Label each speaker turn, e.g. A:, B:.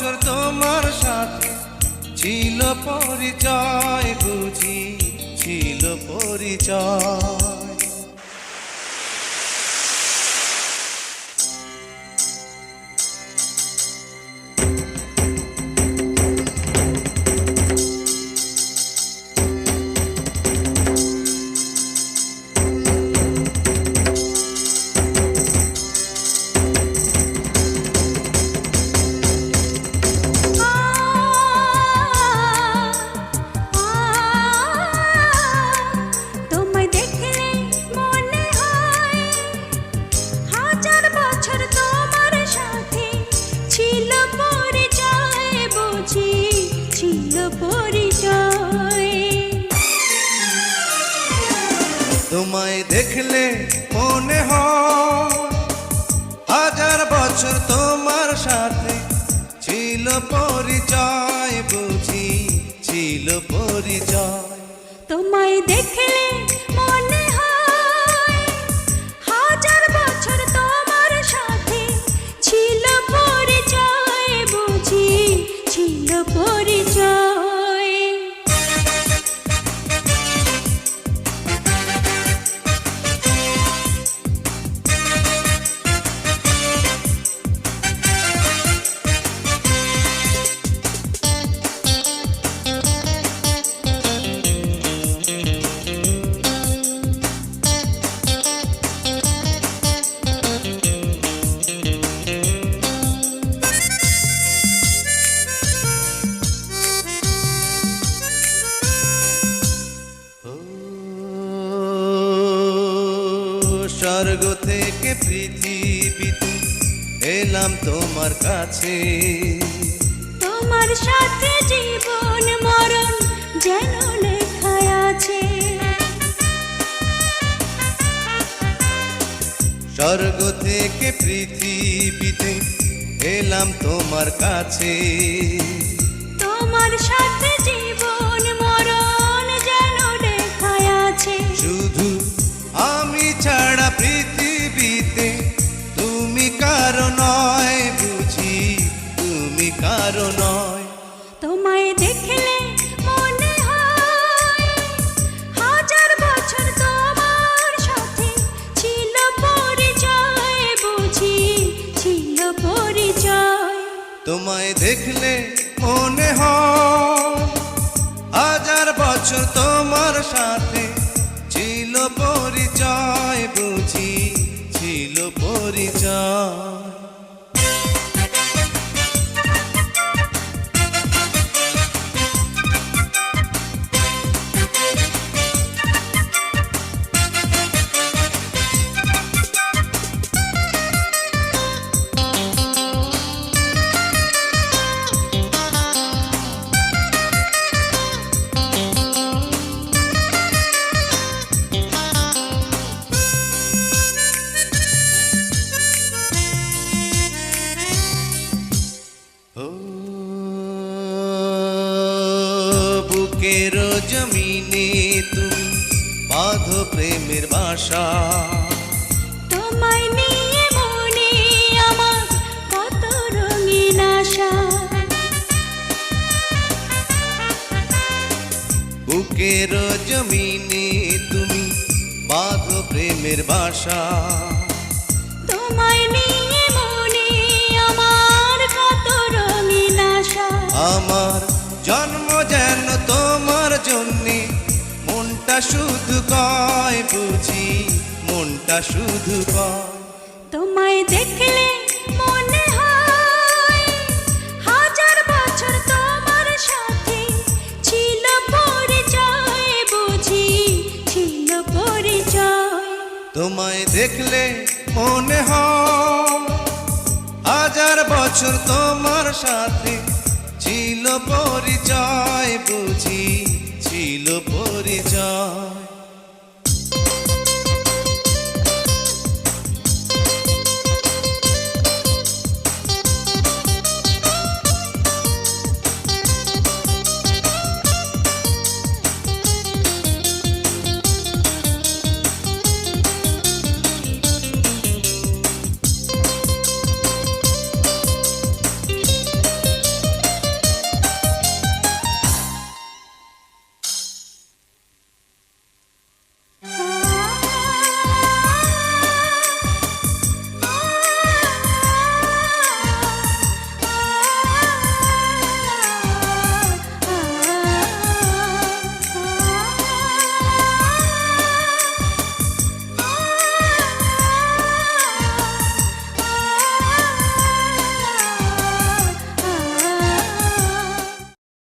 A: বছর তোমার সাথে ছিল পরিচয়, বুঝি ছিল পরিচয়। তোমায় দেখলে মনে হয় হাজার বছর তোমার সাথে ছিল পরিচয়, বুঝি ছিল পরিচয়।
B: তোমায় দেখলে মনে হয় হাজার বছর তোমার সাথে ছিল পরিচয়, বুঝি ছিল পরিচয়।
A: স্বর্গ থেকে পৃথিবীতে এলাম তোমার কাছে,
B: তোমার সাথে জীবন মরণ যেন লেখা আছে।
A: স্বর্গ থেকে পৃথিবীতে এলাম তোমার কাছে,
B: তোমার সাথে জীবন মরণ যেন লেখা আছে।
A: শুধু আমি ছাড়া পৃথিবীতে তুমি কারো নয়, বুঝি তুমি কারো নয়।
B: তোমায় দেখলে মনে হয় হাজার বছর তোমার সাথে ছিল পরিচয়, বুঝি ছিল পরিচয়।
A: তোমায় দেখলে মনে হয় হাজার বছর তোমার সাথে ছিল পরিচয়, বুঝি ছিল পরিচয়। বুকের জমিনে তুমি বাঁধো প্রেমের বাসা,
B: তোমায় নিয়ে মনে আমার কত রঙিন আশা।
A: বুকের জমিনে তুমি বাঁধো প্রেমের বাসা,
B: তোমায় নিয়ে মনে আমার কত রঙিন আশা।
A: আমার জন্ম যেন তোমার জন্যে, মনটা শুধু কয়, বুঝি মনটা শুধু কয়।
B: তোমায় দেখলে মনে হয় হাজার বছর তোমার সাথে ছিল পরিচয়, বুঝি ছিল পরিচয়।
A: তোমায় দেখলে মনে হয় হাজার বছর তোমার সাথে ছিল পরিচয়, বুঝি ছিল পরিচয়।